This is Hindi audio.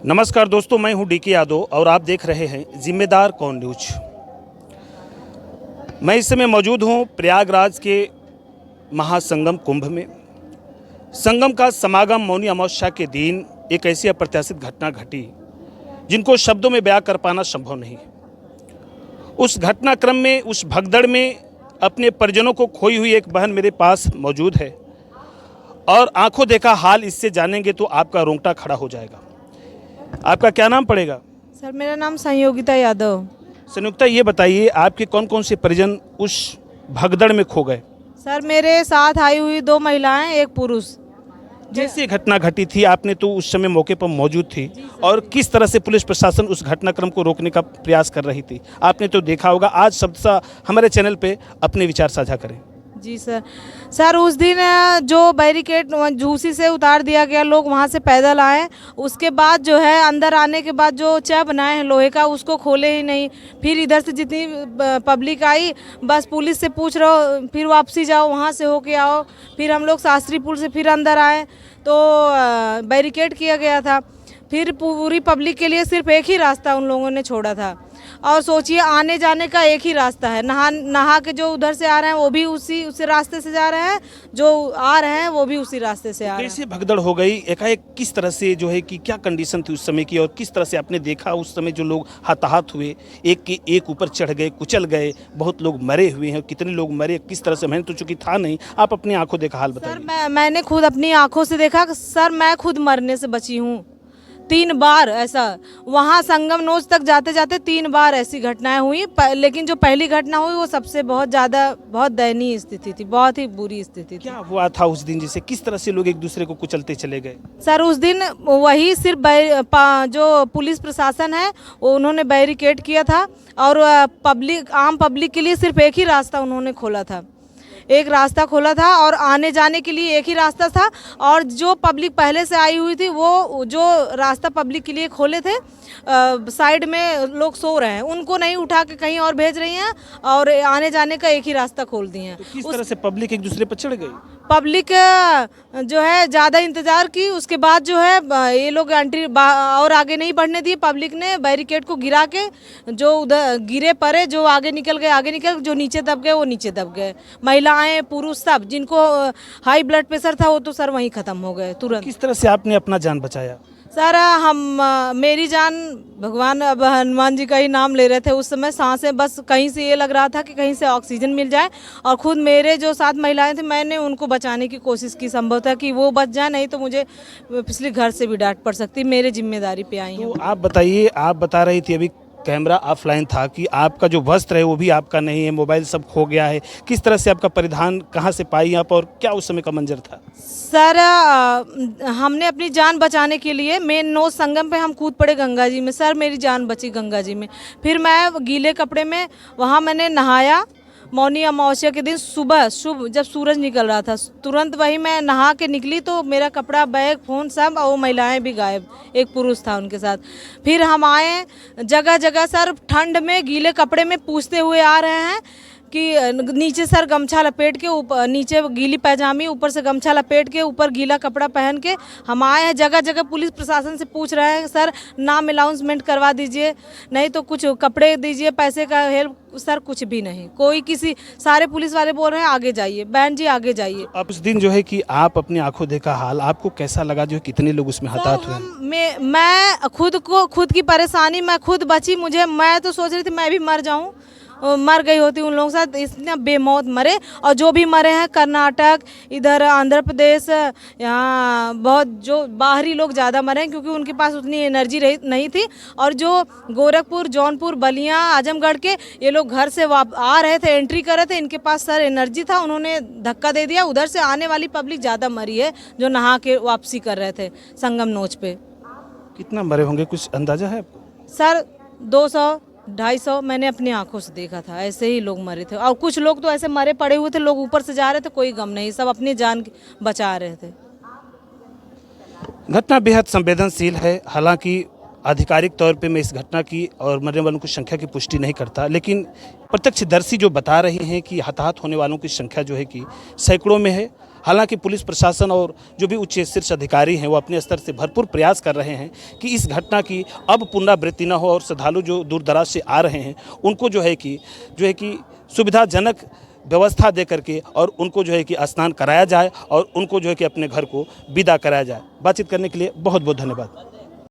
नमस्कार दोस्तों, मैं हूं डीके यादव और आप देख रहे हैं जिम्मेदार कौन न्यूज। मैं इस समय मौजूद हूं प्रयागराज के महासंगम कुंभ में। संगम का समागम मौनी अमावस्या के दिन एक ऐसी अप्रत्याशित घटना घटी जिनको शब्दों में बयां कर पाना संभव नहीं। उस घटनाक्रम में, उस भगदड़ में अपने परिजनों को खोई हुई एक बहन मेरे पास मौजूद है और आंखों देखा हाल इससे जानेंगे तो आपका रोंगटा खड़ा हो जाएगा। आपका क्या नाम पड़ेगा? सर मेरा नाम संयोगिता यादव। संयुक्ता, ये बताइए आपके कौन कौन से परिजन उस भगदड़ में खो गए? सर मेरे साथ आई हुई 2 महिलाएं, एक पुरुष। जैसी घटना घटी थी, आपने तो उस समय मौके पर मौजूद थी और किस तरह से पुलिस प्रशासन उस घटनाक्रम को रोकने का प्रयास कर रही थी, आपने तो देखा होगा। आज शब्दशः हमारे चैनल पे अपने विचार साझा करें। जी सर उस दिन जो बैरिकेड झूसी से उतार दिया गया, लोग वहाँ से पैदल आए। उसके बाद जो है अंदर आने के बाद जो चाय बनाए हैं लोहे का, उसको खोले ही नहीं। फिर इधर से जितनी पब्लिक आई, बस पुलिस से पूछ रहे हो फिर वापसी जाओ, वहाँ से होके आओ। फिर हम लोग शास्त्री पुल से फिर अंदर आए तो बैरिकेड किया गया था। फिर पूरी पब्लिक के लिए सिर्फ एक ही रास्ता उन लोगों ने छोड़ा था। और सोचिए, आने जाने का एक ही रास्ता है। नहा के जो उधर से आ रहे हैं वो भी उसी रास्ते से जा रहे हैं, जो आ रहे हैं वो भी उसी रास्ते से आ रहे हैं। कैसे भगदड़ हो गई एकाएक? किस तरह से जो है कि क्या कंडीशन थी उस समय की और किस तरह से आपने देखा उस समय जो लोग हताहत हुए, एक के एक ऊपर चढ़ गए, कुचल गए, बहुत लोग मरे हुए हैं, कितने लोग मरे, किस तरह से? मैंने तो चूंकि था नहीं, आप अपनी आंखों देखा हाल बताइए। सर मैंने खुद अपनी आंखों से देखा। सर मैं खुद मरने से बची हूँ 3 बार। ऐसा वहाँ संगम नोच तक जाते जाते 3 बार ऐसी घटनाएं हुई। लेकिन जो पहली घटना हुई वो सबसे बहुत दयनीय स्थिति थी, बहुत ही बुरी स्थिति थी। क्या हुआ था उस दिन, जैसे किस तरह से लोग एक दूसरे को कुचलते चले गए? सर उस दिन वही सिर्फ जो पुलिस प्रशासन है उन्होंने बैरिकेड किया था और आम पब्लिक के लिए सिर्फ एक ही रास्ता उन्होंने खोला था। एक रास्ता खोला था और आने जाने के लिए एक ही रास्ता था। और जो पब्लिक पहले से आई हुई थी वो जो रास्ता पब्लिक के लिए खोले थे, साइड में लोग सो रहे हैं, उनको नहीं उठा के कहीं और भेज रही हैं और आने जाने का एक ही रास्ता खोल दिए हैं। तो किस तरह से पब्लिक एक दूसरे पर चढ़ गई? पब्लिक जो है ज़्यादा इंतज़ार की। उसके बाद जो है ये लोग एंट्री और आगे नहीं बढ़ने दिए। पब्लिक ने बैरिकेड को गिरा के, जो उधर गिरे पड़े, जो आगे निकल गए, जो नीचे दब गए वो नीचे दब गए। महिलाएं, पुरुष, सब जिनको हाई ब्लड प्रेशर था वो तो सर वहीं ख़त्म हो गए तुरंत। किस तरह से आपने अपना जान बचाया? सर मेरी जान, भगवान, अब हनुमान जी का ही नाम ले रहे थे उस समय। सांसें बस कहीं से ये लग रहा था कि कहीं से ऑक्सीजन मिल जाए। और खुद मेरे जो 7 महिलाएं थी, मैंने उनको बचाने की कोशिश की, संभव था कि वो बच जाए, नहीं तो मुझे पिछले घर से भी डांट पड़ सकती। मेरे जिम्मेदारी पे आई तो हैं। आप बताइए, आप बता रही थी अभी कैमरा ऑफलाइन था कि आपका जो वस्त्र है वो भी आपका नहीं है, मोबाइल सब खो गया है। किस तरह से आपका परिधान कहाँ से पाई आप और क्या उस समय का मंजर था? सर हमने अपनी जान बचाने के लिए मेन नोज संगम पे हम कूद पड़े गंगा जी में। सर मेरी जान बची गंगा जी में। फिर मैं गीले कपड़े में वहाँ मैंने नहाया। मौनी अमावस्या के दिन सुबह शुभ जब सूरज निकल रहा था, तुरंत वही मैं नहा के निकली तो मेरा कपड़ा, बैग, फ़ोन सब, और महिलाएं भी गायब। एक पुरुष था उनके साथ। फिर हम आए, जगह जगह सर ठंड में गीले कपड़े में पूछते हुए आ रहे हैं कि नीचे सर गमछा लपेट के, ऊपर नीचे गीली पैजामी, ऊपर से गमछा लपेट के, ऊपर गीला कपड़ा पहन के हम आए हैं। जगह जगह पुलिस प्रशासन से पूछ रहे हैं, सर नाम अनाउंसमेंट करवा दीजिए, नहीं तो कुछ कपड़े दीजिए, पैसे का हेल्प। सर कुछ भी नहीं, कोई किसी, सारे पुलिस वाले बोल रहे हैं आगे जाइए, बहन जी आगे जाइए। अब उस दिन जो है कि आप अपनी आंखों देखा हाल, आपको कैसा लगा जो कितने लोग उसमें हताहत हुए? मैं खुद की परेशानी, मैं खुद बची। मैं तो सोच रही थी मैं भी मर जाऊं, मर गई होती उन लोगों के साथ। इतने बेमौत मरे। और जो भी मरे हैं कर्नाटक, इधर आंध्र प्रदेश, यहाँ बहुत जो बाहरी लोग ज़्यादा मरे हैं क्योंकि उनके पास उतनी एनर्जी नहीं थी। और जो गोरखपुर, जौनपुर, बलिया, आजमगढ़ के ये लोग घर से आ रहे थे, एंट्री कर रहे थे, इनके पास सर एनर्जी था, उन्होंने धक्का दे दिया। उधर से आने वाली पब्लिक ज़्यादा मरी है जो नहा के वापसी कर रहे थे संगम नोच पे। कितना मरे होंगे, कुछ अंदाजा है आपको? सर 200, 250 मैंने अपनी आंखों से देखा था। ऐसे ही लोग मरे थे। और कुछ लोग तो ऐसे मरे पड़े हुए थे, लोग ऊपर से जा रहे थे, कोई गम नहीं, सब अपनी जान बचा रहे थे। घटना बेहद संवेदनशील है। हालांकि आधिकारिक तौर पे मैं इस घटना की और मरने वालों की संख्या की पुष्टि नहीं करता, लेकिन प्रत्यक्षदर्शी जो बता रहे हैं कि हताहत होने वालों की संख्या जो है कि सैकड़ों में है। हालांकि पुलिस प्रशासन और जो भी उच्च शीर्ष अधिकारी हैं वो अपने स्तर से भरपूर प्रयास कर रहे हैं कि इस घटना की अब पुनरावृत्ति न हो और श्रद्धालु जो दूर दराज से आ रहे हैं उनको जो है कि सुविधाजनक व्यवस्था दे करके और उनको जो है कि स्नान कराया जाए और उनको जो है कि अपने घर को विदा कराया जाए। बातचीत करने के लिए बहुत बहुत धन्यवाद।